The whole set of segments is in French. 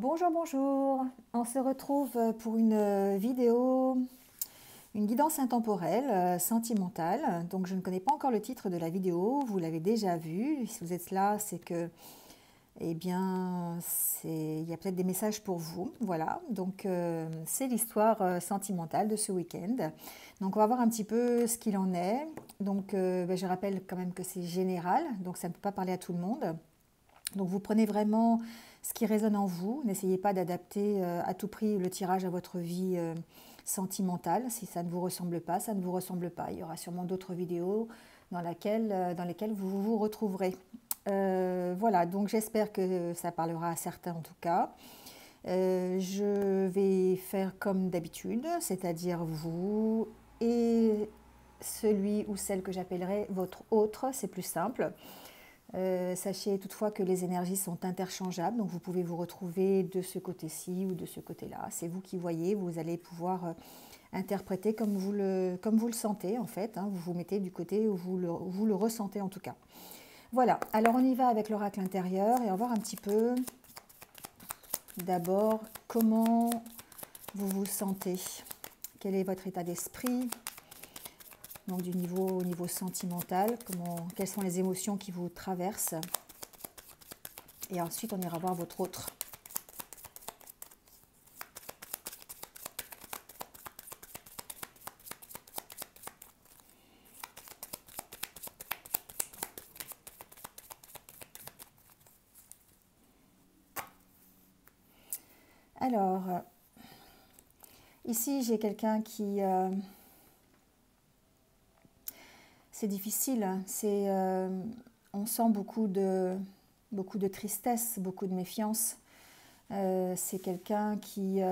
Bonjour, bonjour. On se retrouve pour une vidéo, une guidance intemporelle, sentimentale. Donc je ne connais pas encore le titre de la vidéo, vous l'avez déjà vu. Si vous êtes là, c'est que, eh bien, il y a peut-être des messages pour vous. Voilà, donc c'est l'histoire sentimentale de ce week-end. Donc on va voir un petit peu ce qu'il en est. Donc je rappelle quand même que c'est général, donc ça ne peut pas parler à tout le monde. Donc vous prenez vraiment ce qui résonne en vous. N'essayez pas d'adapter à tout prix le tirage à votre vie sentimentale. Si ça ne vous ressemble pas, ça ne vous ressemble pas. Il y aura sûrement d'autres vidéos dans lesquelles vous vous retrouverez. Voilà, donc j'espère que ça parlera à certains en tout cas. Je vais faire comme d'habitude, c'est-à-dire vous et celui ou celle que j'appellerai votre autre, c'est plus simple. Sachez toutefois que les énergies sont interchangeables, donc vous pouvez vous retrouver de ce côté-ci ou de ce côté-là. C'est vous qui voyez, vous allez pouvoir interpréter comme vous le sentez en fait. Hein. Vous vous mettez du côté où vous le ressentez en tout cas. Voilà, alors on y va avec l'oracle intérieur et on va voir un petit peu d'abord comment vous vous sentez. Quel est votre état d'esprit? Donc au niveau sentimental, quelles sont les émotions qui vous traversent. Et ensuite, on ira voir votre autre. Alors, ici, j'ai quelqu'un qui... c'est difficile, on sent beaucoup de tristesse, beaucoup de méfiance. C'est quelqu'un qui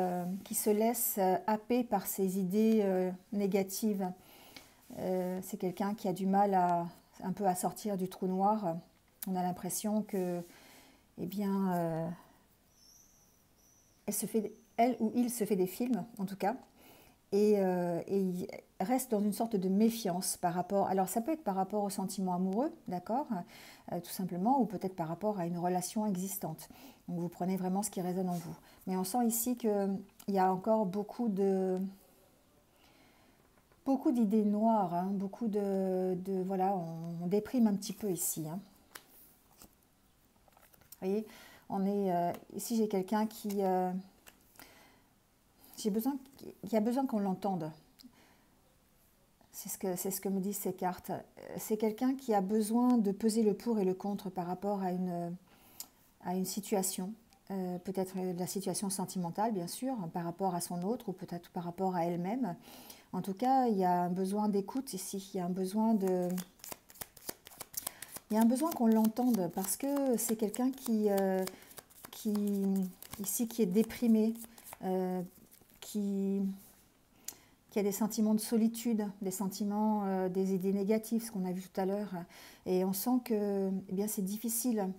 se laisse happer par ses idées négatives. C'est quelqu'un qui a du mal un peu à sortir du trou noir. On a l'impression que, eh bien, elle ou il se fait des films, en tout cas. Et il reste dans une sorte de méfiance par rapport... Alors ça peut être par rapport au sentiment amoureux, d'accord, tout simplement, ou peut-être par rapport à une relation existante. Donc vous prenez vraiment ce qui résonne en vous. Mais on sent ici qu'il y a encore beaucoup d'idées noires, hein, voilà, on déprime un petit peu ici. Hein. Vous voyez, ici j'ai quelqu'un qui... il y a besoin qu'on l'entende. C'est ce que me disent ces cartes. C'est quelqu'un qui a besoin de peser le pour et le contre par rapport à une situation. Peut-être la situation sentimentale, bien sûr, par rapport à son autre ou peut-être par rapport à elle-même. En tout cas, il y a un besoin d'écoute ici. Il y a un besoin qu'on l'entende parce que c'est quelqu'un ici, qui est déprimé, qui a des sentiments de solitude, des sentiments, des idées négatives, ce qu'on a vu tout à l'heure. Et on sent que eh bien, c'est difficile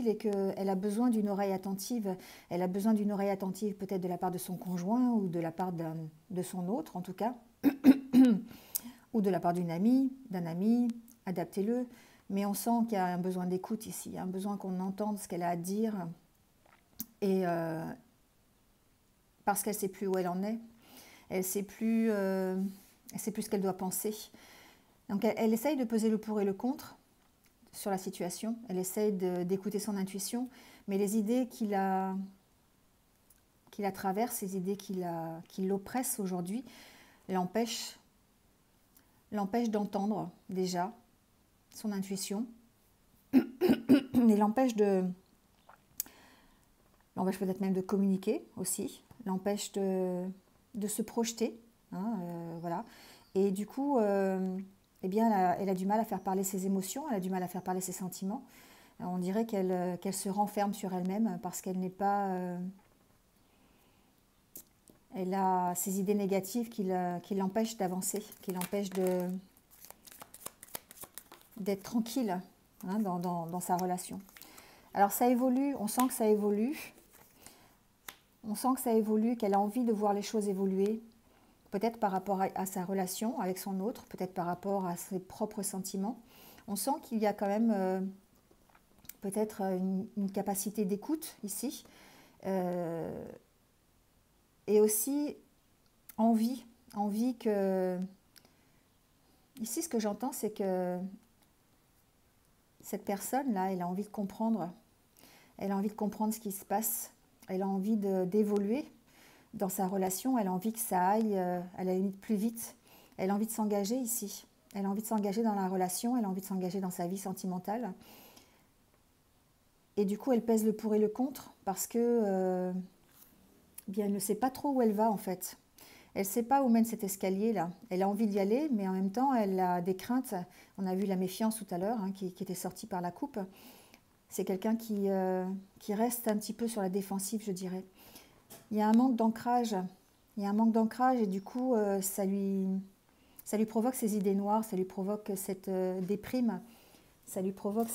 et qu'elle a besoin d'une oreille attentive. Elle a besoin d'une oreille attentive peut-être de la part de son conjoint ou de la part de son autre en tout cas, ou de la part d'un ami, adaptez-le. Mais on sent qu'il y a un besoin d'écoute ici, il y a un besoin qu'on entende ce qu'elle a à dire. Et parce qu'elle ne sait plus où elle en est. Elle ne sait plus ce qu'elle doit penser. Donc elle essaye de peser le pour et le contre sur la situation. Elle essaye d'écouter son intuition, mais les idées qui la traversent, ces idées qui l'oppressent aujourd'hui, l'empêchent d'entendre déjà son intuition, et l'empêchent peut-être même de communiquer aussi, l'empêche de se projeter, hein, voilà. Et du coup, eh bien, elle a du mal à faire parler ses émotions, elle a du mal à faire parler ses sentiments. On dirait qu'elle se renferme sur elle-même parce qu'elle n'est pas... elle a ces idées négatives qui l'empêchent d'avancer, qui l'empêchent d'être tranquille, hein, dans sa relation. Alors ça évolue, on sent que ça évolue. On sent que ça évolue, qu'elle a envie de voir les choses évoluer, peut-être par rapport à sa relation avec son autre, peut-être par rapport à ses propres sentiments. On sent qu'il y a quand même peut-être une capacité d'écoute ici, Euh, et aussi envie que... Ici, ce que j'entends, c'est que cette personne-là, elle a envie de comprendre. Elle a envie de comprendre ce qui se passe. Elle a envie d'évoluer dans sa relation. Elle a envie que ça aille à la limite plus vite. Elle a envie de s'engager ici. Elle a envie de s'engager dans la relation. Elle a envie de s'engager dans sa vie sentimentale. Et du coup, elle pèse le pour et le contre parce que bien, elle ne sait pas trop où elle va en fait. Elle ne sait pas où mène cet escalier-là. Elle a envie d'y aller, mais en même temps, elle a des craintes. On a vu la méfiance tout à l'heure, hein, qui était sortie par la coupe. C'est quelqu'un qui reste un petit peu sur la défensive, je dirais. Il y a un manque d'ancrage. Il y a un manque d'ancrage et du coup, ça lui provoque ces idées noires, ça lui provoque cette déprime, ça lui provoque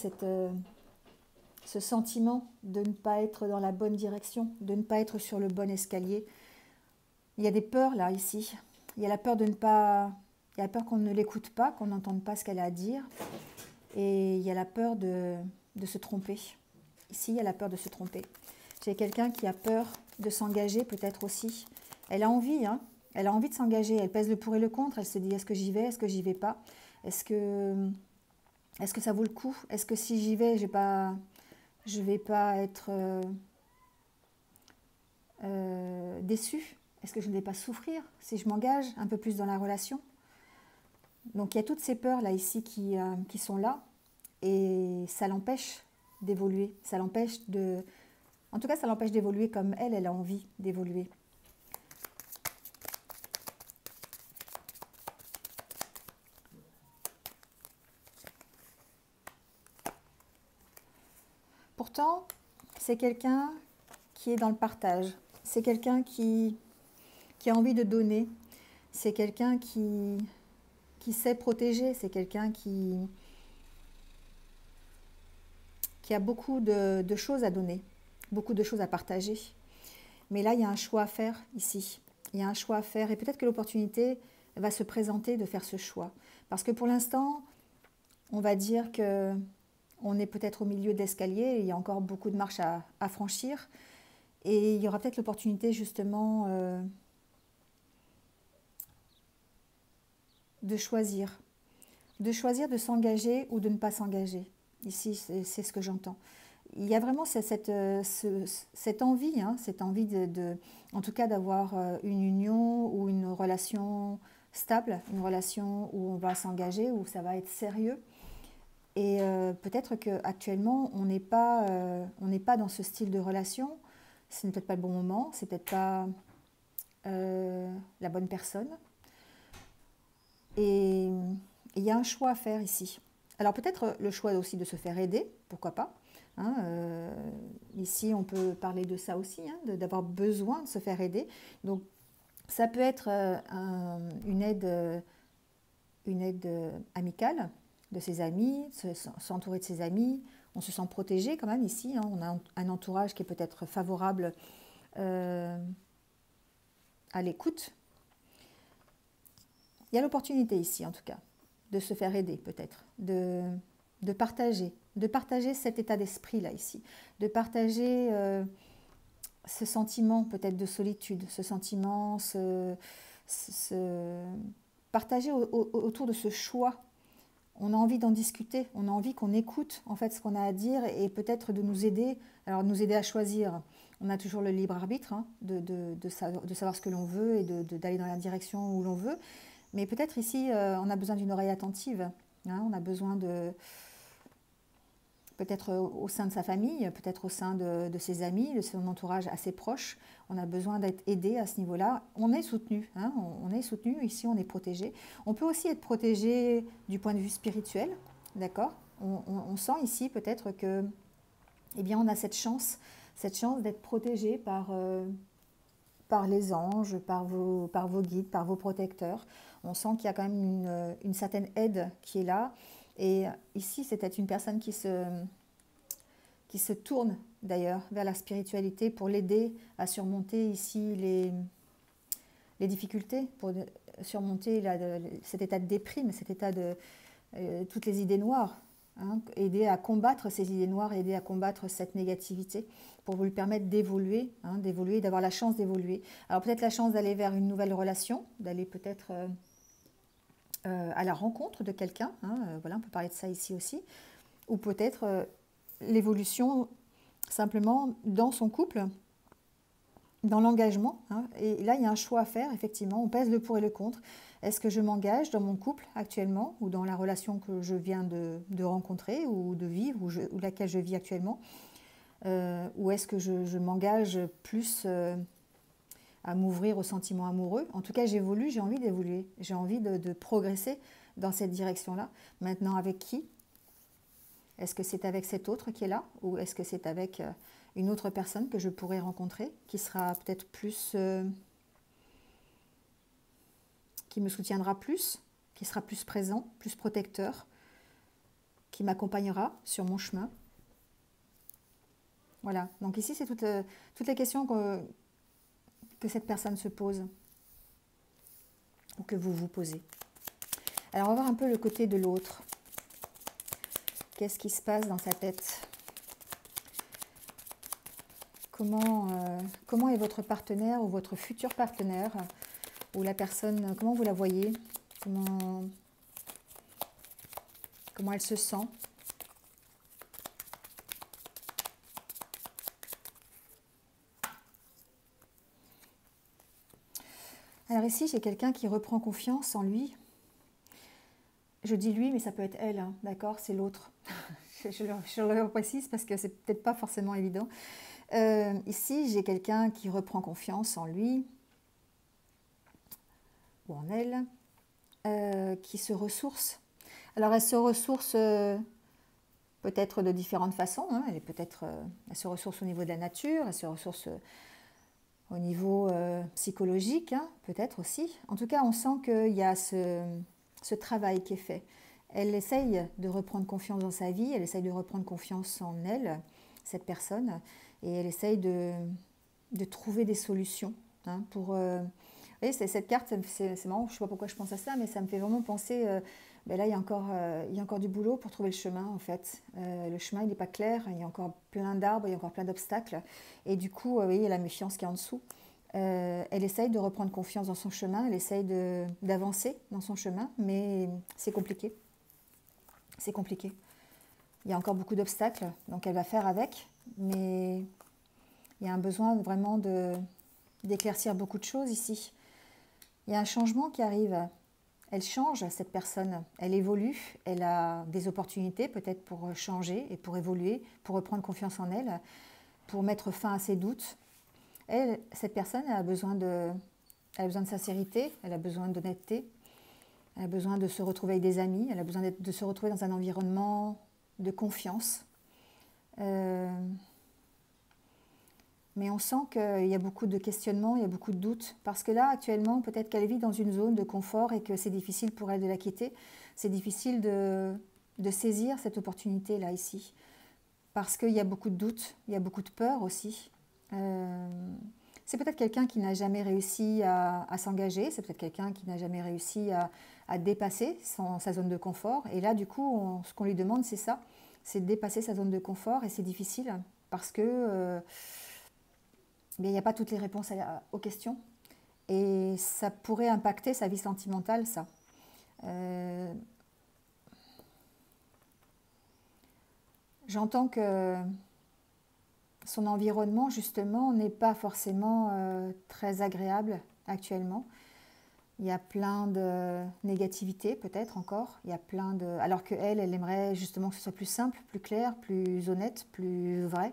ce sentiment de ne pas être dans la bonne direction, de ne pas être sur le bon escalier. Il y a des peurs là, ici. Il y a la peur de ne pas... Il y a la peur qu'on ne l'écoute pas, qu'on n'entende pas ce qu'elle a à dire. Et il y a la peur de se tromper. Ici, il y a la peur de se tromper. J'ai quelqu'un qui a peur de s'engager, peut-être aussi. Elle a envie, hein. Elle a envie de s'engager. Elle pèse le pour et le contre. Elle se dit, est-ce que j'y vais, est-ce que j'y vais pas? Est-ce que ça vaut le coup? Est-ce que si j'y vais, je vais pas être déçue? Est-ce que je ne vais pas souffrir si je m'engage un peu plus dans la relation? Donc il y a toutes ces peurs là ici qui sont là et ça l'empêche d'évoluer. Ça l'empêche de... En tout cas, ça l'empêche d'évoluer comme elle a envie d'évoluer. Pourtant, c'est quelqu'un qui est dans le partage. C'est quelqu'un qui a envie de donner. C'est quelqu'un qui sait protéger. C'est quelqu'un qui a beaucoup de choses à donner, beaucoup de choses à partager. Mais là, il y a un choix à faire ici. Il y a un choix à faire et peut-être que l'opportunité va se présenter de faire ce choix. Parce que pour l'instant, on va dire que on est peut-être au milieu d'escalier, il y a encore beaucoup de marches à franchir. Et il y aura peut-être l'opportunité justement de choisir de s'engager ou de ne pas s'engager. Ici, c'est ce que j'entends. Il y a vraiment cette envie, hein, cette envie en tout cas d'avoir une union ou une relation stable, une relation où on va s'engager, où ça va être sérieux. Et peut-être qu'actuellement, on n'est pas dans ce style de relation. Ce n'est peut-être pas le bon moment, c'est peut-être pas la bonne personne. Et il y a un choix à faire ici. Alors peut-être le choix aussi de se faire aider, pourquoi pas. Hein, ici, on peut parler de ça aussi, hein, d'avoir besoin de se faire aider. Donc ça peut être une aide amicale de ses amis, s'entourer de ses amis. On se sent protégé quand même ici. Hein, on a un entourage qui est peut-être favorable à l'écoute. Il y a l'opportunité ici, en tout cas, de se faire aider peut-être, de partager cet état d'esprit-là ici, de partager ce sentiment peut-être de solitude, ce sentiment, partager autour de ce choix. On a envie d'en discuter, on a envie qu'on écoute en fait ce qu'on a à dire et peut-être de nous aider, alors nous aider à choisir. On a toujours le libre arbitre, hein, de savoir ce que l'on veut et d'aller dans la direction où l'on veut. Mais peut-être ici, on a besoin d'une oreille attentive. Hein, on a besoin peut-être au sein de sa famille, peut-être au sein de ses amis, de son entourage assez proche. On a besoin d'être aidé à ce niveau-là. On est soutenu. Hein, on est soutenu. Ici, on est protégé. On peut aussi être protégé du point de vue spirituel. D'accord ? On sent ici peut-être que, eh bien, on a cette chance d'être protégé par les anges, par vos guides, par vos protecteurs. On sent qu'il y a quand même une certaine aide qui est là. Et ici, c'est peut-être une personne qui se tourne d'ailleurs vers la spiritualité pour l'aider à surmonter ici les difficultés, pour surmonter cet état de déprime, cet état de toutes les idées noires. hein, aider à combattre ces idées noires, aider à combattre cette négativité pour vous lui permettre d'évoluer, hein, d'évoluer, d'avoir la chance d'évoluer. Alors peut-être la chance d'aller vers une nouvelle relation, d'aller peut-être à la rencontre de quelqu'un, hein, voilà, on peut parler de ça ici aussi, ou peut-être l'évolution simplement dans son couple, dans l'engagement, hein. Et là, il y a un choix à faire, effectivement, on pèse le pour et le contre. Est-ce que je m'engage dans mon couple actuellement, ou dans la relation que je viens de rencontrer, ou de vivre, ou laquelle je vis actuellement, ou est-ce que je m'engage plus à m'ouvrir aux sentiments amoureux? En tout cas, j'évolue, j'ai envie d'évoluer, j'ai envie de progresser dans cette direction-là. Maintenant, avec qui? Est-ce que c'est avec cet autre qui est là, ou est-ce que c'est avec une autre personne que je pourrais rencontrer, qui sera peut-être plus, qui me soutiendra plus, qui sera plus présent, plus protecteur, qui m'accompagnera sur mon chemin? Voilà, donc ici c'est toutes les questions que cette personne se pose, ou que vous vous posez. Alors on va voir un peu le côté de l'autre. Qu'est-ce qui se passe dans sa tête? Comment est votre partenaire ou votre futur partenaire, ou la personne, comment vous la voyez? Comment elle se sent? Alors ici, j'ai quelqu'un qui reprend confiance en lui. Je dis lui, mais ça peut être elle, hein, d'accord? C'est l'autre. je le précise parce que c'est peut-être pas forcément évident. Ici, j'ai quelqu'un qui reprend confiance en lui, ou en elle, qui se ressource. Alors, elle se ressource peut-être de différentes façons, hein. Elle se ressource au niveau de la nature, elle se ressource au niveau psychologique, hein, peut-être aussi. En tout cas, on sent qu'il y a ce travail qui est fait. Elle essaye de reprendre confiance dans sa vie, elle essaye de reprendre confiance en elle, cette personne, et elle essaye de trouver des solutions, hein, pour... Vous voyez, cette carte, c'est marrant, je ne sais pas pourquoi je pense à ça, mais ça me fait vraiment penser, ben là, il y a encore du boulot pour trouver le chemin, en fait. Le chemin, il n'est pas clair, il y a encore plein d'arbres, il y a encore plein d'obstacles, et du coup, vous voyez, il y a la méfiance qui est en dessous. Elle essaye de reprendre confiance dans son chemin, elle essaye d'avancer dans son chemin, mais c'est compliqué. C'est compliqué. Il y a encore beaucoup d'obstacles, donc elle va faire avec, mais il y a un besoin vraiment d'éclaircir beaucoup de choses ici. Il y a un changement qui arrive. Elle change, cette personne. Elle évolue, elle a des opportunités peut-être pour changer et pour évoluer, pour reprendre confiance en elle, pour mettre fin à ses doutes. Cette personne, elle a besoin de sincérité, elle a besoin d'honnêteté, elle a besoin de se retrouver avec des amis, elle a besoin de se retrouver dans un environnement de confiance. Mais on sent qu'il y a beaucoup de questionnements, il y a beaucoup de doutes. Parce que là, actuellement, peut-être qu'elle vit dans une zone de confort et que c'est difficile pour elle de la quitter. C'est difficile de saisir cette opportunité-là, ici. Parce qu'il y a beaucoup de doutes, il y a beaucoup de peur aussi. C'est peut-être quelqu'un qui n'a jamais réussi à s'engager, c'est peut-être quelqu'un qui n'a jamais réussi à dépasser sa zone de confort. Et là, du coup, ce qu'on lui demande, c'est ça, c'est de dépasser sa zone de confort. Et c'est difficile parce que il n'y a pas toutes les réponses aux questions. Et ça pourrait impacter sa vie sentimentale, ça. J'entends que son environnement, justement, n'est pas forcément très agréable actuellement. Il y a plein de négativité, peut-être encore. Il y a plein de... Alors qu'elle, elle aimerait justement que ce soit plus simple, plus clair, plus honnête, plus vrai.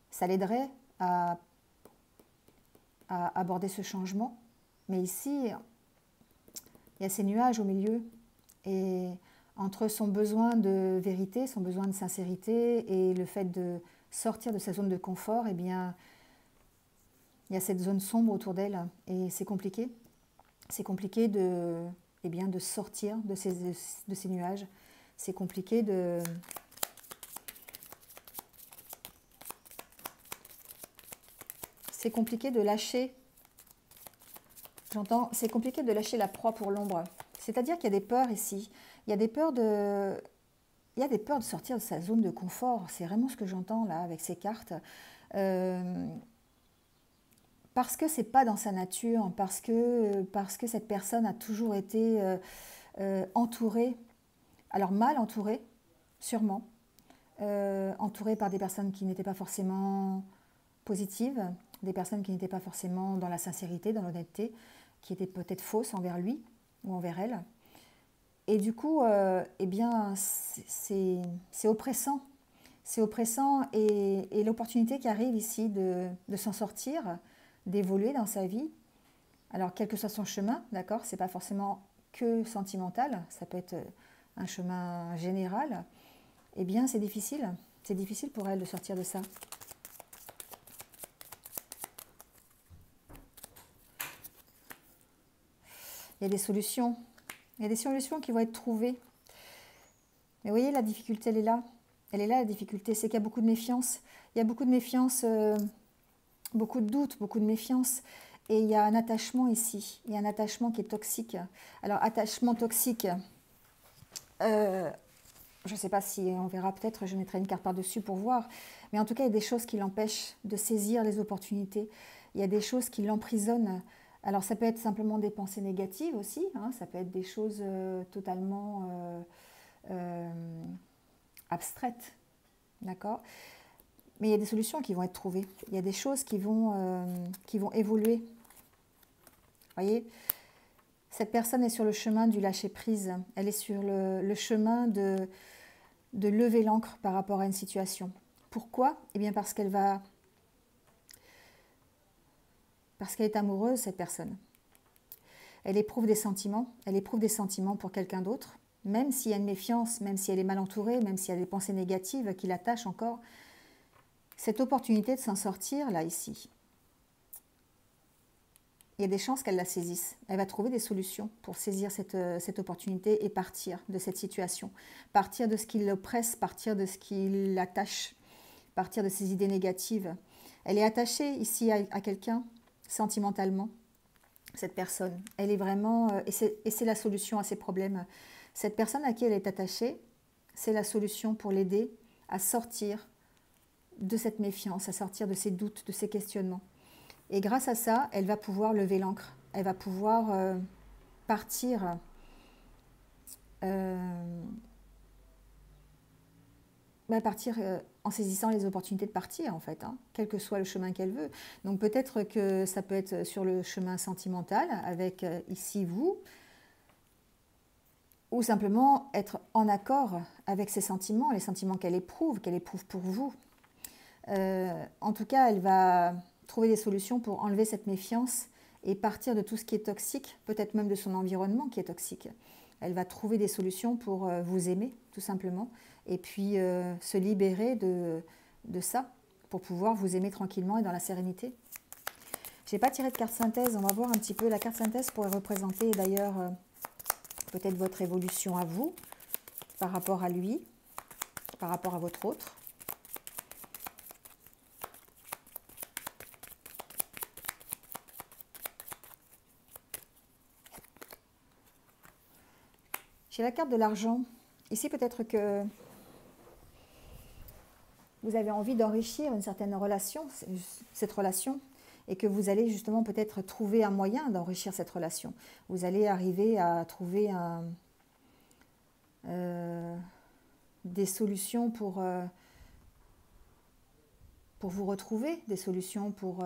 Ça l'aiderait à aborder ce changement. Mais ici, il y a ces nuages au milieu. Et entre son besoin de vérité, son besoin de sincérité et le fait de sortir de sa zone de confort, eh bien, il y a cette zone sombre autour d'elle. Et c'est compliqué. C'est compliqué de sortir de ces nuages. C'est compliqué de... C'est compliqué de lâcher, c'est compliqué de lâcher la proie pour l'ombre. C'est-à-dire qu'il y a des peurs ici. Il y a des peurs de il y a des peurs de sortir de sa zone de confort. C'est vraiment ce que j'entends là avec ces cartes. Euh, Parce que c'est pas dans sa nature, parce que cette personne a toujours été entourée, alors mal entourée, sûrement, entourée par des personnes qui n'étaient pas forcément positives, des personnes qui n'étaient pas forcément dans la sincérité, dans l'honnêteté, qui étaient peut-être fausses envers lui ou envers elle. Et du coup, eh bien, c'est oppressant. C'est oppressant et l'opportunité qui arrive ici de s'en sortir, d'évoluer dans sa vie. Alors, quel que soit son chemin, d'accord, c'est pas forcément que sentimental, ça peut être un chemin général. Eh bien, c'est difficile. C'est difficile pour elle de sortir de ça. Il y a des solutions. Il y a des solutions qui vont être trouvées. Mais vous voyez, la difficulté, elle est là. Elle est là, la difficulté. C'est qu'il y a beaucoup de méfiance. Il y a beaucoup de méfiance, beaucoup de doutes, beaucoup de méfiance. Et il y a un attachement ici. Il y a un attachement qui est toxique. Alors, attachement toxique, je ne sais pas si on verra, peut-être je mettrai une carte par-dessus pour voir. Mais en tout cas, il y a des choses qui l'empêchent de saisir les opportunités. Il y a des choses qui l'emprisonnent. Alors, ça peut être simplement des pensées négatives aussi. Hein, ça peut être des choses totalement abstraites. D'accord ? Mais il y a des solutions qui vont être trouvées. Il y a des choses qui vont évoluer. Vous voyez ? Cette personne est sur le chemin du lâcher-prise. Elle est sur le chemin de lever l'ancre par rapport à une situation. Pourquoi ? Eh bien parce qu'elle est amoureuse, cette personne. Elle éprouve des sentiments pour quelqu'un d'autre, même s'il y a une méfiance, même si elle est mal entourée, même s'il y a des pensées négatives qui l'attachent encore. Cette opportunité de s'en sortir, là, ici, il y a des chances qu'elle la saisisse. Elle va trouver des solutions pour saisir cette opportunité et partir de cette situation. Partir de ce qui l'oppresse, partir de ce qui l'attache, partir de ses idées négatives. Elle est attachée ici à quelqu'un, sentimentalement, cette personne. Elle est vraiment... et c'est la solution à ses problèmes. Cette personne à qui elle est attachée, c'est la solution pour l'aider à sortir de cette méfiance, à sortir de ses doutes, de ses questionnements. Et grâce à ça, elle va pouvoir lever l'ancre. Elle va pouvoir partir en saisissant les opportunités de partir, en fait, hein, quel que soit le chemin qu'elle veut. Donc peut-être que ça peut être sur le chemin sentimental, avec ici vous, ou simplement être en accord avec ses sentiments, les sentiments qu'elle éprouve pour vous. En tout cas, elle va trouver des solutions pour enlever cette méfiance et partir de tout ce qui est toxique, peut-être même de son environnement qui est toxique. Elle va trouver des solutions pour vous aimer, tout simplement, et puis se libérer de ça, pour pouvoir vous aimer tranquillement et dans la sérénité. Je n'ai pas tiré de carte synthèse, on va voir un petit peu. La carte synthèse pourrait représenter d'ailleurs peut-être votre évolution à vous, par rapport à lui, par rapport à votre autre. J'ai la carte de l'argent. Ici, peut-être que vous avez envie d'enrichir une certaine relation, cette relation, et que vous allez justement peut-être trouver un moyen d'enrichir cette relation. Vous allez arriver à trouver des solutions pour vous retrouver, des solutions pour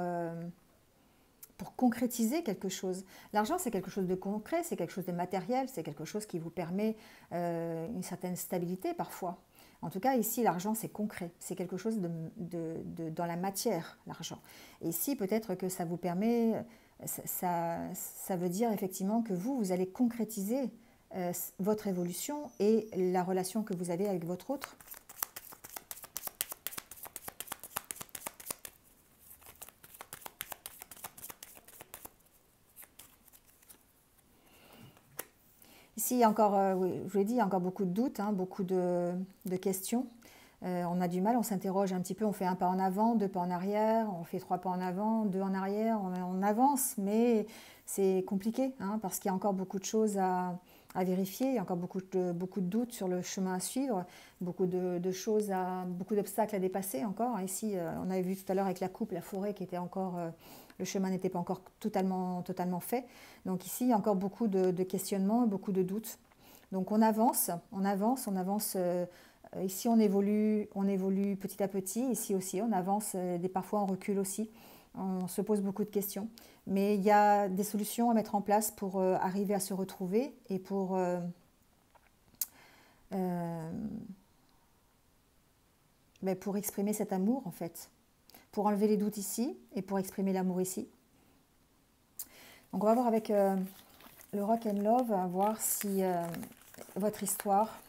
concrétiser quelque chose. L'argent, c'est quelque chose de concret, c'est quelque chose de matériel, c'est quelque chose qui vous permet une certaine stabilité parfois. En tout cas, ici, l'argent, c'est concret, c'est quelque chose dans la matière, l'argent. Et ici, peut-être que ça vous permet, ça veut dire effectivement que vous allez concrétiser votre évolution et la relation que vous avez avec votre autre. Ici, il y a encore, oui, je vous l'ai dit, il y a encore beaucoup de doutes, hein, beaucoup de questions. On a du mal, on s'interroge un petit peu, on fait un pas en avant, deux pas en arrière, on fait trois pas en avant, deux en arrière, on avance, mais c'est compliqué, hein, parce qu'il y a encore beaucoup de choses à à vérifier, il y a encore beaucoup de doutes sur le chemin à suivre, beaucoup de choses, beaucoup d'obstacles à dépasser encore. Ici, on avait vu tout à l'heure avec la coupe, la forêt qui était encore, le chemin n'était pas encore totalement fait. Donc ici, il y a encore beaucoup de questionnements et beaucoup de doutes. Donc on avance, on avance, on avance. Ici, on évolue petit à petit. Ici aussi, on avance, parfois on recule aussi. On se pose beaucoup de questions. Mais il y a des solutions à mettre en place pour arriver à se retrouver et pour exprimer cet amour, en fait. Pour enlever les doutes ici et pour exprimer l'amour ici. Donc on va voir avec le Rock and Love, voir si votre histoire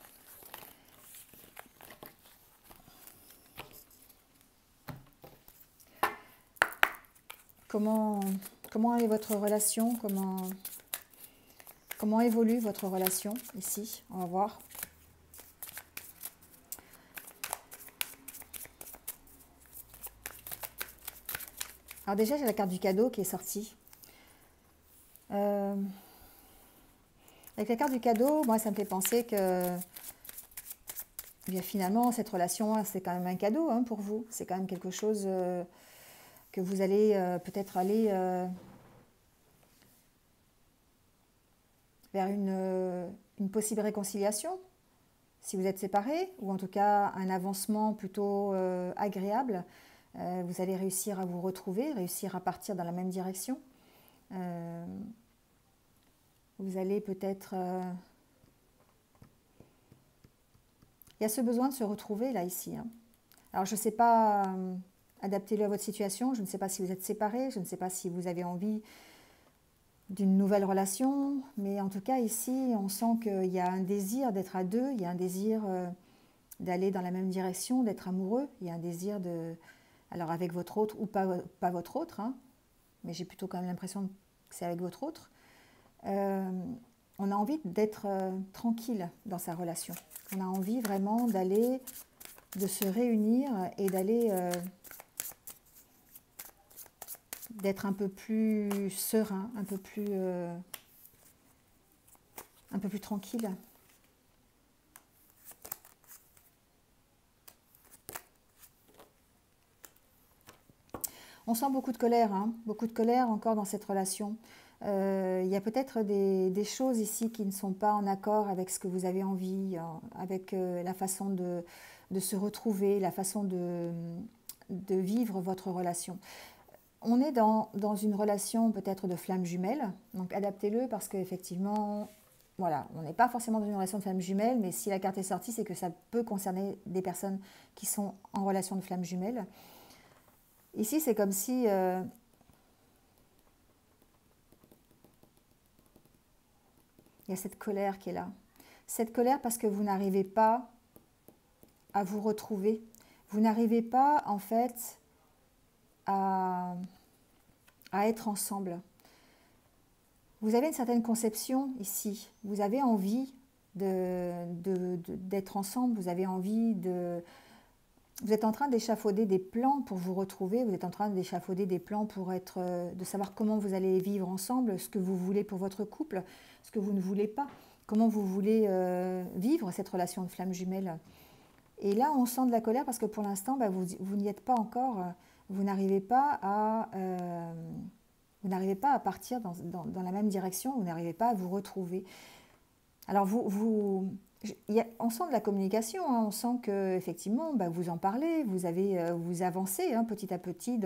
comment est votre relation, comment évolue votre relation ici, on va voir. Alors déjà, j'ai la carte du cadeau qui est sortie. Avec la carte du cadeau, moi, ça me fait penser que bien, finalement, cette relation, c'est quand même un cadeau pour vous. C'est quand même quelque chose que vous allez peut-être aller vers une possible réconciliation, si vous êtes séparés, ou en tout cas un avancement plutôt agréable. Vous allez réussir à vous retrouver, réussir à partir dans la même direction. Vous allez peut-être... Il y a ce besoin de se retrouver là, ici. Alors, je ne sais pas, adaptez-le à votre situation. Je ne sais pas si vous êtes séparés, je ne sais pas si vous avez envie d'une nouvelle relation. Mais en tout cas, ici, on sent qu'il y a un désir d'être à deux. Il y a un désir d'aller dans la même direction, d'être amoureux. Il y a un désir de... Alors, avec votre autre ou pas votre autre, mais j'ai plutôt quand même l'impression que c'est avec votre autre. On a envie d'être tranquille dans sa relation. On a envie vraiment de se réunir et d'aller d'être un peu plus serein, un peu plus tranquille. On sent beaucoup de colère, beaucoup de colère encore dans cette relation. Il y a peut-être des choses ici qui ne sont pas en accord avec ce que vous avez envie, avec la façon de se retrouver, la façon de vivre votre relation. On est dans une relation peut-être de flamme jumelle, donc adaptez-le parce qu'effectivement, voilà, on n'est pas forcément dans une relation de flamme jumelle, mais si la carte est sortie, c'est que ça peut concerner des personnes qui sont en relation de flamme jumelle. Ici, c'est comme si... il y a cette colère qui est là. Cette colère parce que vous n'arrivez pas à vous retrouver. Vous n'arrivez pas, en fait, à être ensemble. Vous avez une certaine conception ici. Vous avez envie d'être ensemble. Vous avez envie de... Vous êtes en train d'échafauder des plans pour vous retrouver. Vous êtes en train d'échafauder des plans pour de savoir comment vous allez vivre ensemble, ce que vous voulez pour votre couple, ce que vous ne voulez pas, comment vous voulez vivre cette relation de flamme jumelle. Et là, on sent de la colère parce que pour l'instant, vous n'y êtes pas encore. Vous n'arrivez pas à partir dans la même direction. Vous n'arrivez pas à vous retrouver. Alors, on sent de la communication, on sent qu'effectivement, vous en parlez, vous avancez petit à petit,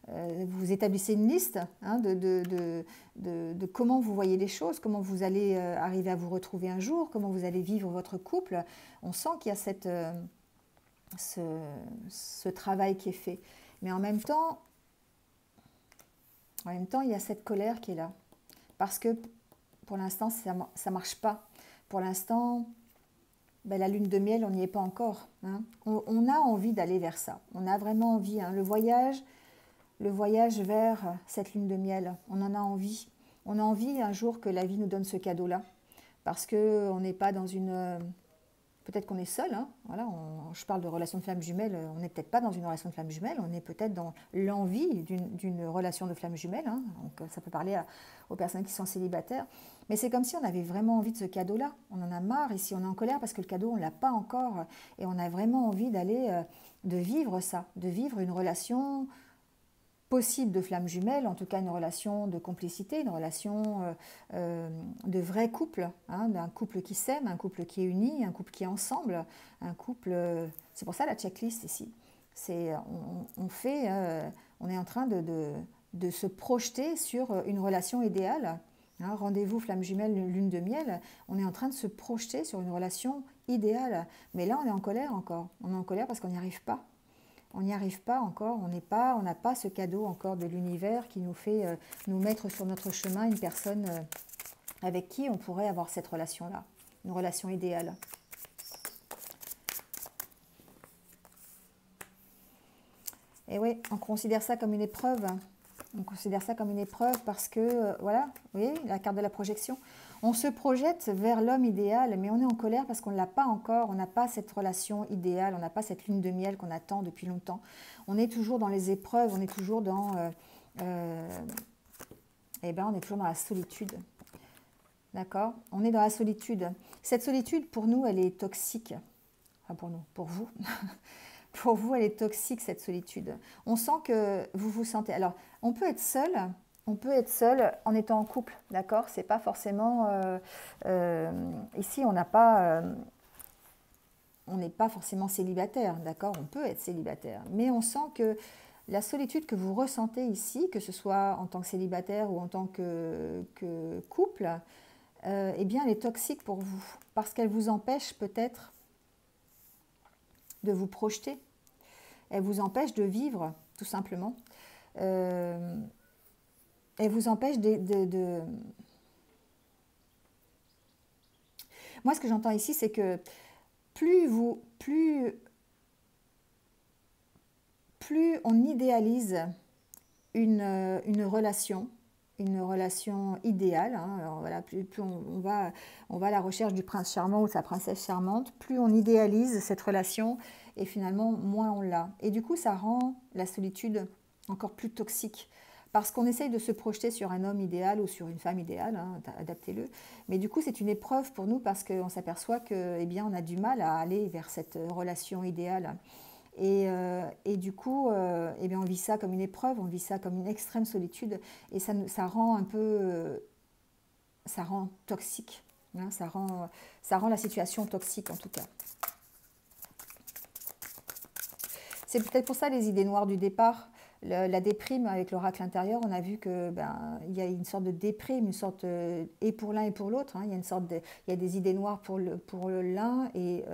vous établissez une liste de comment vous voyez les choses, comment vous allez arriver à vous retrouver un jour, comment vous allez vivre votre couple. On sent qu'il y a ce travail qui est fait. Mais en même temps, il y a cette colère qui est là. Parce que pour l'instant, ça ne marche pas. Pour l'instant, la lune de miel, on n'y est pas encore. On a envie d'aller vers ça. On a vraiment envie. Le voyage vers cette lune de miel, on en a envie. On a envie un jour que la vie nous donne ce cadeau-là. Parce qu'on n'est pas dans une Peut-être qu'on est seul, hein, voilà, je parle de relation de flamme jumelle, on n'est peut-être pas dans une relation de flamme jumelle, on est peut-être dans l'envie d'une relation de flamme jumelle, hein, donc ça peut parler aux personnes qui sont célibataires, mais c'est comme si on avait vraiment envie de ce cadeau-là, on en a marre, ici on est en colère parce que le cadeau on ne l'a pas encore, et on a vraiment envie d'aller, de vivre ça, de vivre une relation possible de flamme jumelle, en tout cas une relation de complicité, une relation de vrai couple, hein, d'un couple qui s'aime, un couple qui est uni, un couple qui est ensemble, un couple... c'est pour ça la checklist ici. On est en train de se projeter sur une relation idéale. Hein, rendez-vous flamme jumelle, lune de miel, on est en train de se projeter sur une relation idéale. Mais là, on est en colère encore. On est en colère parce qu'on n'y arrive pas. On n'y arrive pas encore, on n'a pas ce cadeau encore de l'univers qui nous fait nous mettre sur notre chemin une personne avec qui on pourrait avoir cette relation-là, une relation idéale. Et oui, on considère ça comme une épreuve. On considère ça comme une épreuve parce que, voilà, vous voyez, la carte de la projection. On se projette vers l'homme idéal, mais on est en colère parce qu'on ne l'a pas encore, on n'a pas cette relation idéale, on n'a pas cette lune de miel qu'on attend depuis longtemps. On est toujours dans les épreuves, on est toujours dans, on est toujours dans la solitude. D'accord? On est dans la solitude. Cette solitude, pour nous, elle est toxique. Enfin, pour nous, pour vous. Pour vous, elle est toxique, cette solitude. On sent que vous vous sentez... Alors, on peut être seul en étant en couple, d'accord? C'est pas forcément... ici, on n'est pas forcément célibataire, d'accord? On peut être célibataire. Mais on sent que la solitude que vous ressentez ici, que ce soit en tant que célibataire ou en tant que couple, eh bien, elle est toxique pour vous. Parce qu'elle vous empêche peut-être de vous projeter. Elle vous empêche de vivre, tout simplement. Elle vous empêche de... Moi, ce que j'entends ici, c'est que plus on idéalise une relation idéale, hein, alors voilà, plus on va à la recherche du prince charmant ou de sa princesse charmante, plus on idéalise cette relation et finalement moins on l'a. Et du coup, ça rend la solitude encore plus toxique parce qu'on essaye de se projeter sur un homme idéal ou sur une femme idéale, hein, adaptez-le. Mais du coup, c'est une épreuve pour nous parce qu'on s'aperçoit que, eh bien, on a du mal à aller vers cette relation idéale. Et du coup, eh bien, on vit ça comme une épreuve, on vit ça comme une extrême solitude, et ça rend un peu, ça rend toxique, hein, ça rend la situation toxique en tout cas. C'est peut-être pour ça les idées noires du départ, la déprime avec l'oracle intérieur, on a vu que il y a une sorte de déprime, une sorte et pour l'un et pour l'autre, hein, il y a une sorte il y a des idées noires pour l'un et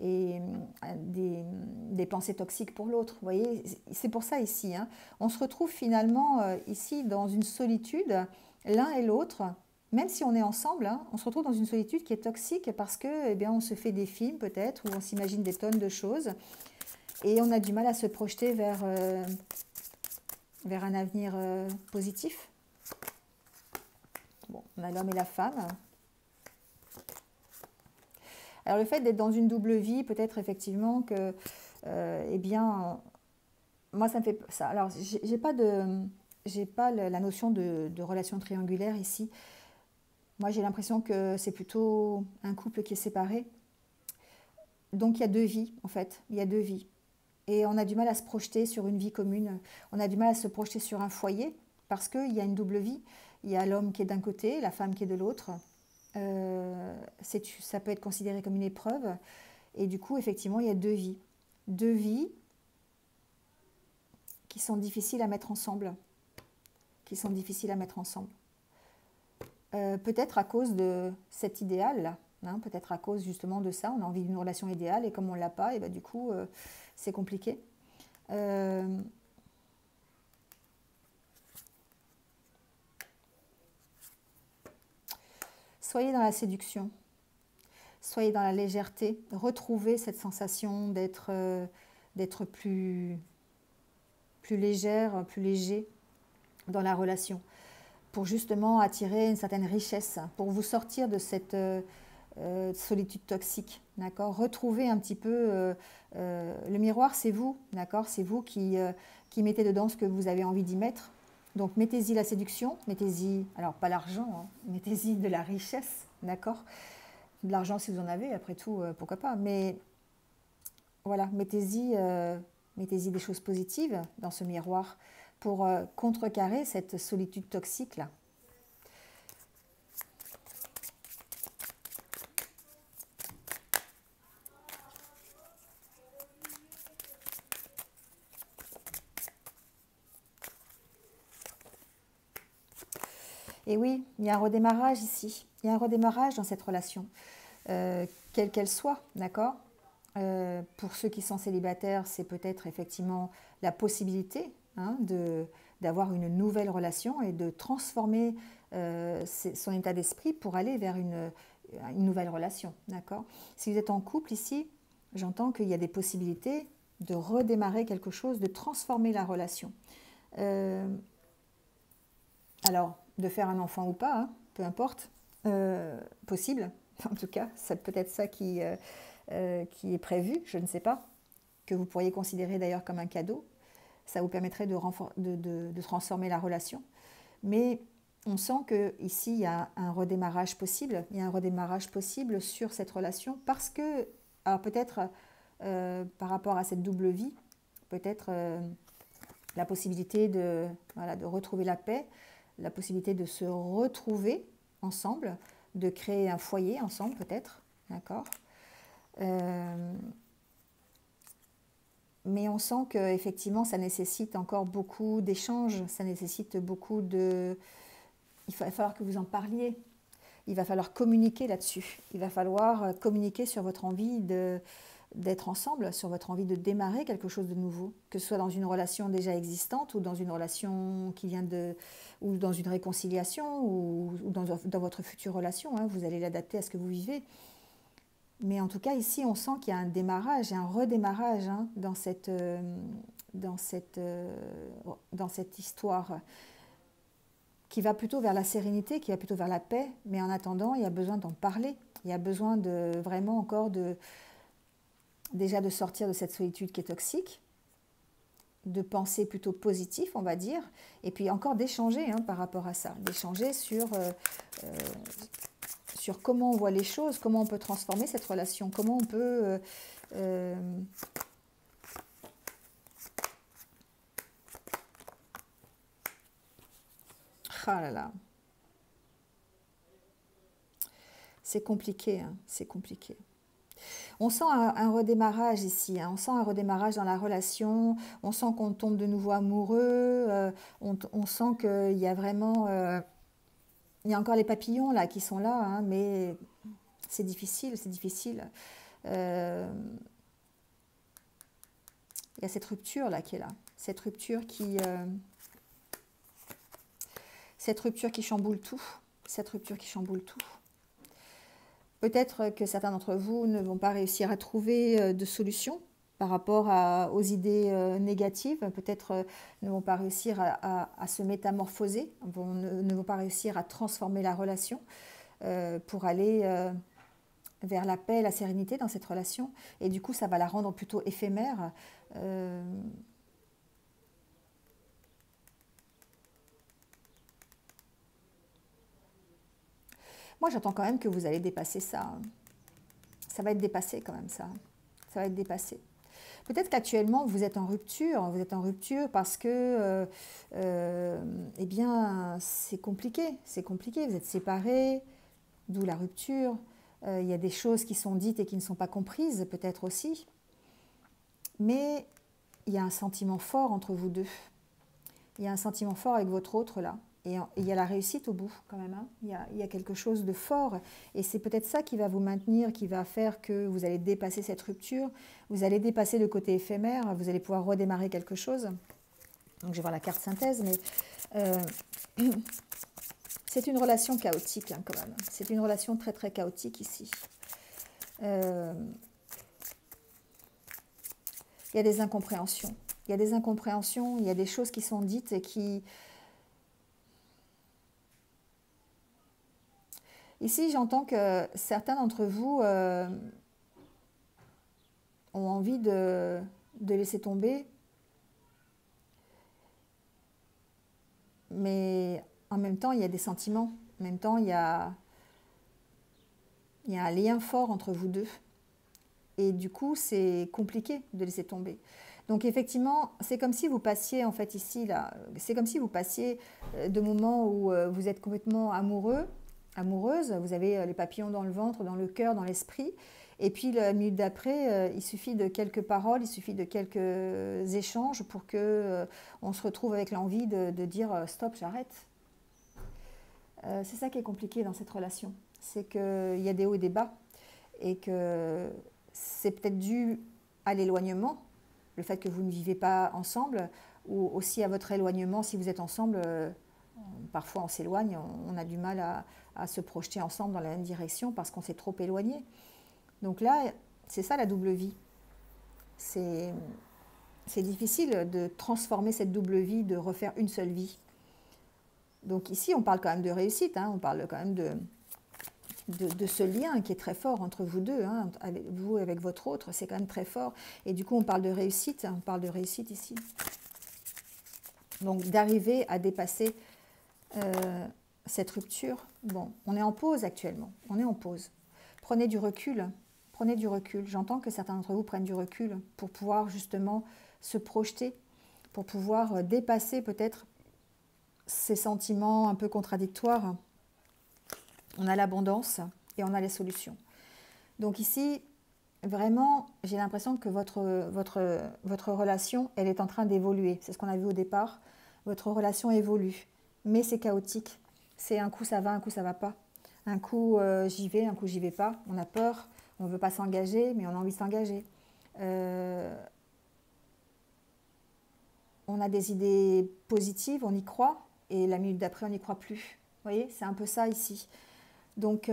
des pensées toxiques pour l'autre. Vous voyez, c'est pour ça ici. Hein. On se retrouve finalement ici dans une solitude, l'un et l'autre, même si on est ensemble, hein, on se retrouve dans une solitude qui est toxique parce que, eh bien, on se fait des films peut-être, où on s'imagine des tonnes de choses, et on a du mal à se projeter vers un avenir positif. Bon, on a l'homme et la femme. Alors le fait d'être dans une double vie, peut-être effectivement que, eh bien, moi ça me fait ça. Alors j'ai pas la notion de relation triangulaire ici. Moi j'ai l'impression que c'est plutôt un couple qui est séparé. Donc il y a deux vies en fait, il y a deux vies. Et on a du mal à se projeter sur une vie commune. On a du mal à se projeter sur un foyer parce qu'il y a une double vie. Il y a l'homme qui est d'un côté, la femme qui est de l'autre. Ça peut être considéré comme une épreuve. Et du coup, effectivement, il y a deux vies. Deux vies qui sont difficiles à mettre ensemble. Peut-être à cause de cet idéal-là. Hein, peut-être à cause justement de ça. On a envie d'une relation idéale et comme on ne l'a pas, et ben, du coup, c'est compliqué. Soyez dans la séduction, soyez dans la légèreté, retrouvez cette sensation d'être plus légère, plus léger dans la relation, pour justement attirer une certaine richesse, pour vous sortir de cette solitude toxique, d'accord? Retrouvez un petit peu, le miroir, c'est vous, d'accord? C'est vous qui mettez dedans ce que vous avez envie d'y mettre. Donc mettez-y la séduction, mettez-y, alors pas l'argent, hein, mettez-y de la richesse, d'accord? De l'argent si vous en avez, après tout, pourquoi pas, mais voilà, mettez-y des choses positives dans ce miroir pour contrecarrer cette solitude toxique-là. Et oui, il y a un redémarrage ici. Il y a un redémarrage dans cette relation, quelle qu'elle soit, d'accord? Pour ceux qui sont célibataires, c'est peut-être effectivement la possibilité, hein, d'avoir une nouvelle relation et de transformer son état d'esprit pour aller vers une nouvelle relation, d'accord? Si vous êtes en couple ici, j'entends qu'il y a des possibilités de redémarrer quelque chose, de transformer la relation. Alors, de faire un enfant ou pas, hein, peu importe, possible, en tout cas, c'est peut-être ça qui est prévu, je ne sais pas, que vous pourriez considérer d'ailleurs comme un cadeau. Ça vous permettrait de transformer la relation. Mais on sent qu'ici, il y a un redémarrage possible. Il y a un redémarrage possible sur cette relation parce que, alors peut-être par rapport à cette double vie, peut-être la possibilité voilà, de retrouver la paix, la possibilité de se retrouver ensemble, de créer un foyer ensemble peut-être, d'accord? Mais on sent qu'effectivement, ça nécessite encore beaucoup d'échanges, ça nécessite beaucoup de... Il va falloir que vous en parliez, il va falloir communiquer là-dessus, il va falloir communiquer sur votre envie d'être ensemble, sur votre envie de démarrer quelque chose de nouveau, que ce soit dans une relation déjà existante ou dans une relation qui vient ou dans une réconciliation ou dans votre future relation, hein, vous allez l'adapter à ce que vous vivez. Mais en tout cas, ici, on sent qu'il y a un démarrage et un redémarrage, hein, dans cette histoire qui va plutôt vers la sérénité, qui va plutôt vers la paix. Mais en attendant, il y a besoin d'en parler. Il y a besoin de vraiment encore déjà de sortir de cette solitude qui est toxique, de penser plutôt positif, on va dire, et puis encore d'échanger, hein, par rapport à ça, d'échanger sur comment on voit les choses, comment on peut transformer cette relation, comment on peut... Ah là là. C'est compliqué, hein, c'est compliqué. On sent un redémarrage ici, hein, on sent un redémarrage dans la relation, on sent qu'on tombe de nouveau amoureux, on sent qu'il y a vraiment... il y a encore les papillons là qui sont là, hein, mais c'est difficile, c'est difficile. Il y a cette rupture là qui est là, cette rupture qui chamboule tout, cette rupture qui chamboule tout. Peut-être que certains d'entre vous ne vont pas réussir à trouver de solution par rapport aux idées négatives, peut-être ne vont pas réussir à se métamorphoser, ne vont pas réussir à transformer la relation pour aller vers la paix, la sérénité dans cette relation. Et du coup, ça va la rendre plutôt éphémère. Moi, j'entends quand même que vous allez dépasser ça, hein. Ça va être dépassé quand même, ça. Ça va être dépassé. Peut-être qu'actuellement, vous êtes en rupture parce que, eh bien, c'est compliqué, vous êtes séparés, d'où la rupture. Il y a des choses qui sont dites et qui ne sont pas comprises, peut-être aussi. Mais il y a un sentiment fort entre vous deux. Il y a un sentiment fort avec votre autre, là. Et il y a la réussite au bout, quand même, hein. Il y a quelque chose de fort. Et c'est peut-être ça qui va vous maintenir, qui va faire que vous allez dépasser cette rupture. Vous allez dépasser le côté éphémère. Vous allez pouvoir redémarrer quelque chose. Donc, je vais voir la carte synthèse, mais c'est une relation chaotique, hein, quand même. C'est une relation très, très chaotique ici. Il y a des incompréhensions. Il y a des incompréhensions, il y a des choses qui sont dites et Ici, j'entends que certains d'entre vous ont envie de laisser tomber, mais en même temps, il y a des sentiments. En même temps, il y a un lien fort entre vous deux. Et du coup, c'est compliqué de laisser tomber. Donc effectivement, c'est comme si vous passiez, en fait, ici, là, c'est comme si vous passiez de moments où vous êtes complètement amoureux, amoureuse, vous avez les papillons dans le ventre, dans le cœur, dans l'esprit. Et puis la minute d'après, il suffit de quelques paroles, il suffit de quelques échanges pour que on se retrouve avec l'envie de dire stop, j'arrête. C'est ça qui est compliqué dans cette relation. C'est qu'il y a des hauts et des bas et que c'est peut-être dû à l'éloignement, le fait que vous ne vivez pas ensemble, ou aussi à votre éloignement. Si vous êtes ensemble, parfois on s'éloigne, on a du mal à se projeter ensemble dans la même direction parce qu'on s'est trop éloigné. Donc là, c'est ça la double vie. C'est difficile de transformer cette double vie, de refaire une seule vie. Donc ici, on parle quand même de réussite, hein, on parle quand même de ce lien qui est très fort entre vous deux, hein, avec vous et avec votre autre, c'est quand même très fort. Et du coup, on parle de réussite ici. Donc d'arriver à dépasser cette rupture. Bon, on est en pause actuellement, on est en pause. Prenez du recul, J'entends que certains d'entre vous prennent du recul pour pouvoir justement se projeter, pour pouvoir dépasser peut-être ces sentiments un peu contradictoires. On a l'abondance et on a les solutions. Donc ici, vraiment, j'ai l'impression que votre relation, elle est en train d'évoluer. C'est ce qu'on a vu au départ. Votre relation évolue, mais c'est chaotique. C'est un coup ça va, un coup ça va pas. Un coup j'y vais, un coup j'y vais pas. On a peur, on ne veut pas s'engager, mais on a envie de s'engager. On a des idées positives, on y croit, et la minute d'après, on n'y croit plus. Vous voyez, c'est un peu ça ici. Donc,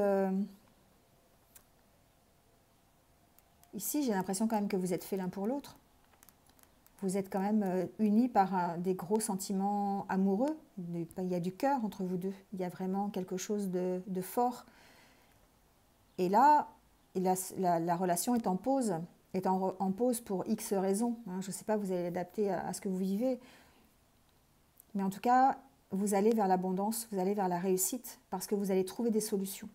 ici, j'ai l'impression quand même que vous êtes faits l'un pour l'autre. Vous êtes quand même unis par des gros sentiments amoureux. Il y a du cœur entre vous deux. Il y a vraiment quelque chose de fort. Et là, la relation est en pause. En pause pour X raisons. Hein. Je ne sais pas, vous allez l'adapter à ce que vous vivez. Mais en tout cas, vous allez vers l'abondance, vous allez vers la réussite parce que vous allez trouver des solutions.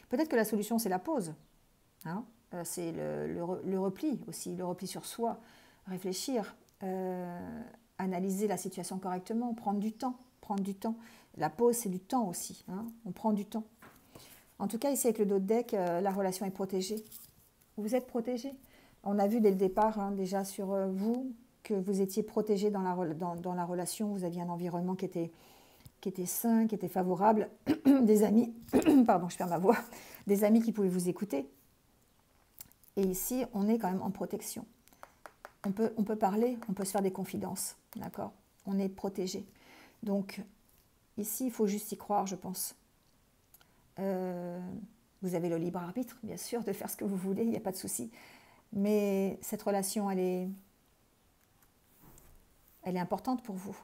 Peut-être que la solution, c'est la pause. Hein, c'est le repli aussi, le repli sur soi, réfléchir, analyser la situation correctement, prendre du temps. La pause, c'est du temps aussi. Hein, on prend du temps. En tout cas, ici, avec le dos de deck, la relation est protégée. Vous êtes protégé. On a vu dès le départ, hein, déjà sur vous, que vous étiez protégé dans la relation. Vous aviez un environnement qui était sain, qui était favorable. Des amis, pardon, je perds ma voix, des amis qui pouvaient vous écouter. Et ici, on est quand même en protection. On peut parler, on peut se faire des confidences, d'accord? On est protégé. Donc, ici, il faut juste y croire, je pense. Vous avez le libre arbitre, bien sûr, de faire ce que vous voulez, il n'y a pas de souci. Mais cette relation, elle est importante pour vous.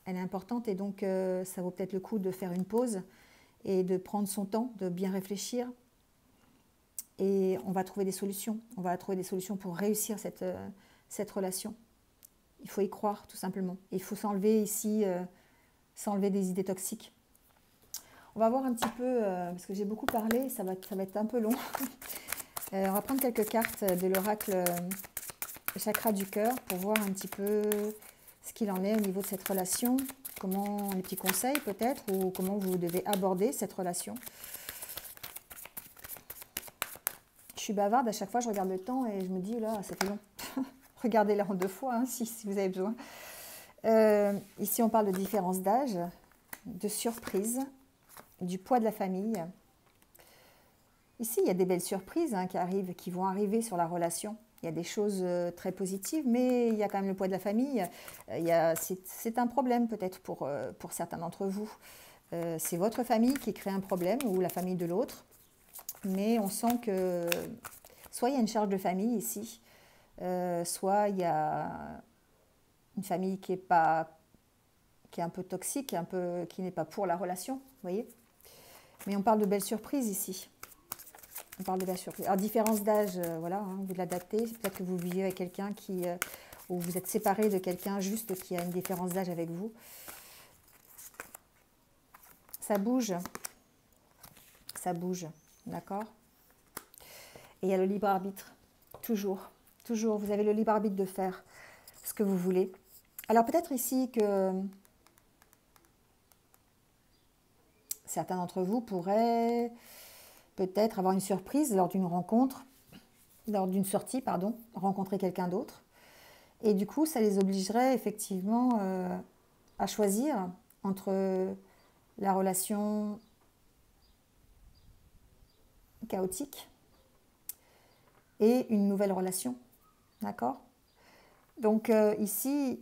Elle est importante et donc ça vaut peut-être le coup de faire une pause et de prendre son temps, de bien réfléchir. Et on va trouver des solutions. On va trouver des solutions pour réussir cette relation. Il faut y croire, tout simplement. Il faut s'enlever ici, s'enlever des idées toxiques. On va voir un petit peu, parce que j'ai beaucoup parlé, ça va être un peu long. On va prendre quelques cartes de l'oracle chakra du cœur pour voir un petit peu ce qu'il en est au niveau de cette relation, les petits conseils peut-être, ou comment vous devez aborder cette relation. Je suis bavarde, à chaque fois je regarde le temps et je me dis, là, c'était long. Regardez-la en 2 fois, hein, si vous avez besoin. Ici, on parle de différence d'âge, de surprise, du poids de la famille. Ici, il y a des belles surprises hein, qui vont arriver sur la relation. Il y a des choses très positives, mais il y a quand même le poids de la famille. C'est un problème peut-être pour certains d'entre vous. C'est votre famille qui crée un problème ou la famille de l'autre. Mais on sent que soit il y a une charge de famille ici, soit il y a une famille qui est un peu toxique, qui n'est pas pour la relation, vous voyez. Mais on parle de belles surprises ici. On parle de belles surprises. Alors, différence d'âge, voilà, hein, vous l'adaptez. Peut-être que vous vivez avec quelqu'un qui... ou vous êtes séparé de quelqu'un juste qui a une différence d'âge avec vous. Ça bouge. Ça bouge, d'accord? Et il y a le libre arbitre. Toujours, toujours. Vous avez le libre arbitre de faire ce que vous voulez. Alors peut-être ici que certains d'entre vous pourraient peut-être avoir une surprise lors d'une rencontre, lors d'une sortie, pardon, rencontrer quelqu'un d'autre. Et du coup, ça les obligerait effectivement à choisir entre la relation chaotique et une nouvelle relation. D'accord? Donc ici,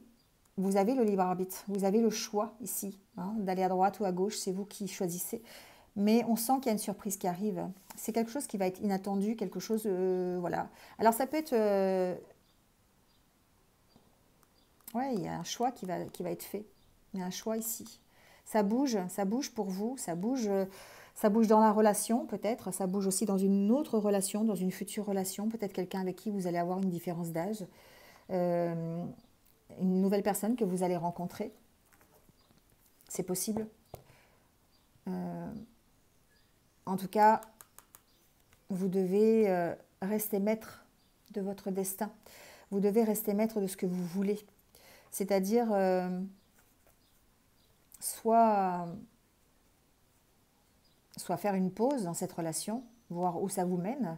vous avez le libre arbitre, vous avez le choix ici, hein, d'aller à droite ou à gauche, c'est vous qui choisissez. Mais on sent qu'il y a une surprise qui arrive. C'est quelque chose qui va être inattendu, quelque chose, voilà. Alors ça peut être, ouais, il y a un choix qui va être fait. Il y a un choix ici. Ça bouge pour vous, ça bouge dans la relation peut-être, ça bouge aussi dans une autre relation, dans une future relation, peut-être quelqu'un avec qui vous allez avoir une différence d'âge. Une nouvelle personne que vous allez rencontrer. C'est possible. En tout cas, vous devez rester maître de votre destin. Vous devez rester maître de ce que vous voulez. C'est-à-dire, soit faire une pause dans cette relation, voir où ça vous mène.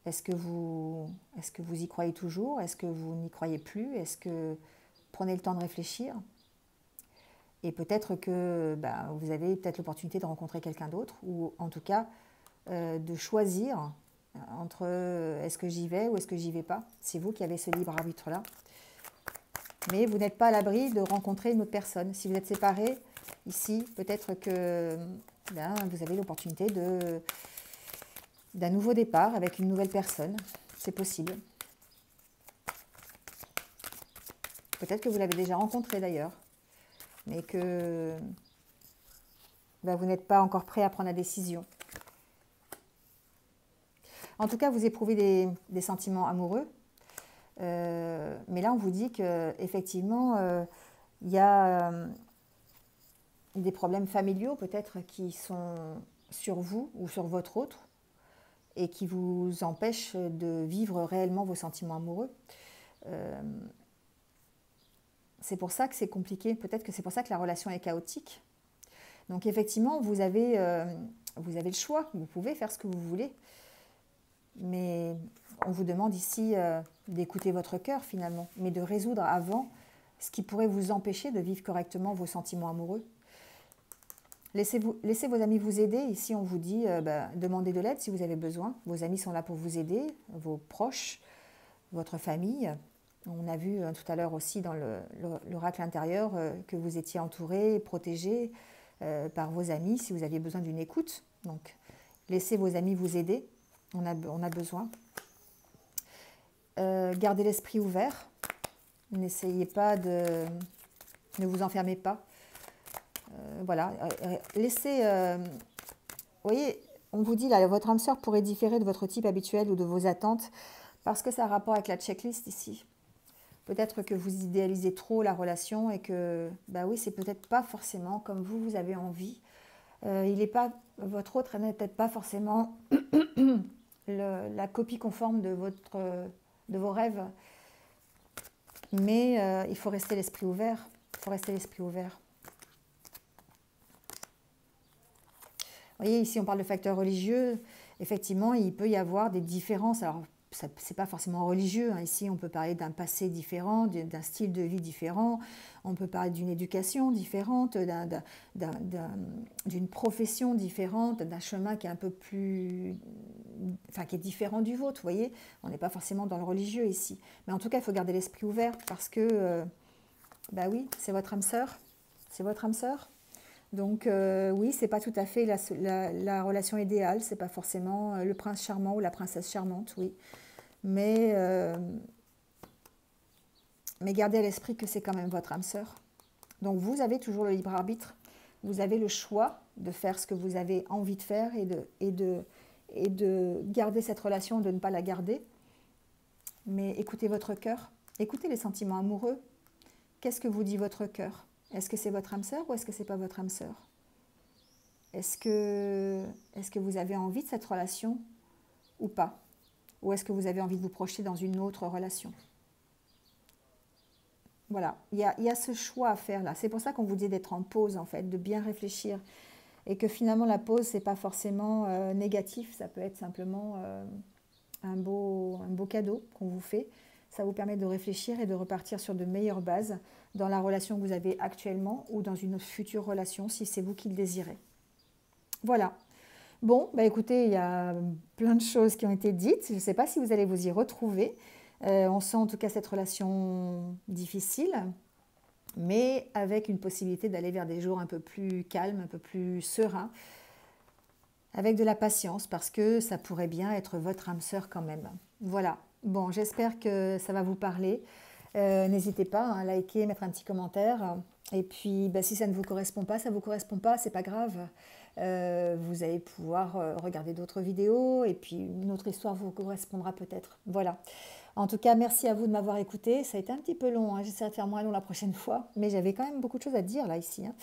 Est-ce que vous y croyez toujours? Est-ce que vous n'y croyez plus? Est-ce que prenez le temps de réfléchir? Et peut-être que vous avez peut-être l'opportunité de rencontrer quelqu'un d'autre, ou en tout cas de choisir entre est-ce que j'y vais ou est-ce que j'y vais pas. C'est vous qui avez ce libre arbitre-là. Mais vous n'êtes pas à l'abri de rencontrer une autre personne. Si vous êtes séparés, ici, peut-être que vous avez l'opportunité d'un nouveau départ avec une nouvelle personne. C'est possible. Peut-être que vous l'avez déjà rencontré d'ailleurs, mais que vous n'êtes pas encore prêt à prendre la décision. En tout cas, vous éprouvez des sentiments amoureux, mais là, on vous dit qu'effectivement, il y a des problèmes familiaux peut-être qui sont sur vous ou sur votre autre, et qui vous empêche de vivre réellement vos sentiments amoureux. C'est pour ça que c'est compliqué, peut-être que c'est pour ça que la relation est chaotique. Donc effectivement, vous avez le choix, vous pouvez faire ce que vous voulez, mais on vous demande ici d'écouter votre cœur finalement, mais de résoudre avant ce qui pourrait vous empêcher de vivre correctement vos sentiments amoureux. Laissez vos amis vous aider. Ici, on vous dit, demandez de l'aide si vous avez besoin. Vos amis sont là pour vous aider, vos proches, votre famille. On a vu tout à l'heure aussi dans l'oracle intérieur que vous étiez entouré, protégé par vos amis si vous aviez besoin d'une écoute. Donc, laissez vos amis vous aider. On a besoin. Gardez l'esprit ouvert. N'essayez pas ne vous enfermez pas. Voilà, laissez, vous voyez, on vous dit là, votre âme sœur pourrait différer de votre type habituel ou de vos attentes parce que ça a rapport avec la checklist ici. Peut-être que vous idéalisez trop la relation et que, oui, c'est peut-être pas forcément comme vous avez envie. Votre autre n'est peut-être pas forcément la copie conforme de vos rêves. Mais il faut rester l'esprit ouvert. Il faut rester l'esprit ouvert. Vous voyez, ici, on parle de facteurs religieux. Effectivement, il peut y avoir des différences. Alors, ce n'est pas forcément religieux. Hein. Ici, on peut parler d'un passé différent, d'un style de vie différent. On peut parler d'une éducation différente, d'une profession différente, d'un chemin qui est un peu plus... Enfin, qui est différent du vôtre, vous voyez. On n'est pas forcément dans le religieux ici. Mais en tout cas, il faut garder l'esprit ouvert parce que, oui, c'est votre âme sœur. C'est votre âme sœur. Donc oui, c'est pas tout à fait la relation idéale, c'est pas forcément le prince charmant ou la princesse charmante, oui. Mais gardez à l'esprit que c'est quand même votre âme sœur. Donc vous avez toujours le libre arbitre Vous avez le choix de faire ce que vous avez envie de faire et de garder cette relation, de ne pas la garder. Mais écoutez votre cœur, écoutez les sentiments amoureux. Qu'est-ce que vous dit votre cœur? Est-ce que c'est votre âme sœur ou est-ce que c'est pas votre âme sœur? Est-ce que vous avez envie de cette relation ou pas? Ou est-ce que vous avez envie de vous projeter dans une autre relation? Voilà, il y a ce choix à faire là. C'est pour ça qu'on vous dit d'être en pause en fait, de bien réfléchir. Et que finalement la pause, c'est pas forcément négatif, ça peut être simplement un beau cadeau qu'on vous fait. Ça vous permet de réfléchir et de repartir sur de meilleures bases dans la relation que vous avez actuellement ou dans une future relation si c'est vous qui le désirez. Voilà. Bon, bah écoutez, il y a plein de choses qui ont été dites. Je ne sais pas si vous allez vous y retrouver. On sent en tout cas cette relation difficile, mais avec une possibilité d'aller vers des jours un peu plus calmes, un peu plus sereins, avec de la patience, parce que ça pourrait bien être votre âme sœur quand même. Voilà. Bon, j'espère que ça va vous parler. N'hésitez pas à liker, mettre un petit commentaire. Et puis, bah, si ça ne vous correspond pas, ça ne vous correspond pas, c'est pas grave. Vous allez pouvoir regarder d'autres vidéos et puis une autre histoire vous correspondra peut-être. Voilà. En tout cas, merci à vous de m'avoir écouté. Ça a été un petit peu long, hein. J'essaierai de faire moins long la prochaine fois, mais j'avais quand même beaucoup de choses à dire là, ici, hein.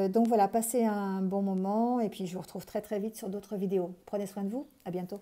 Donc voilà, passez un bon moment et puis je vous retrouve très très vite sur d'autres vidéos. Prenez soin de vous, à bientôt.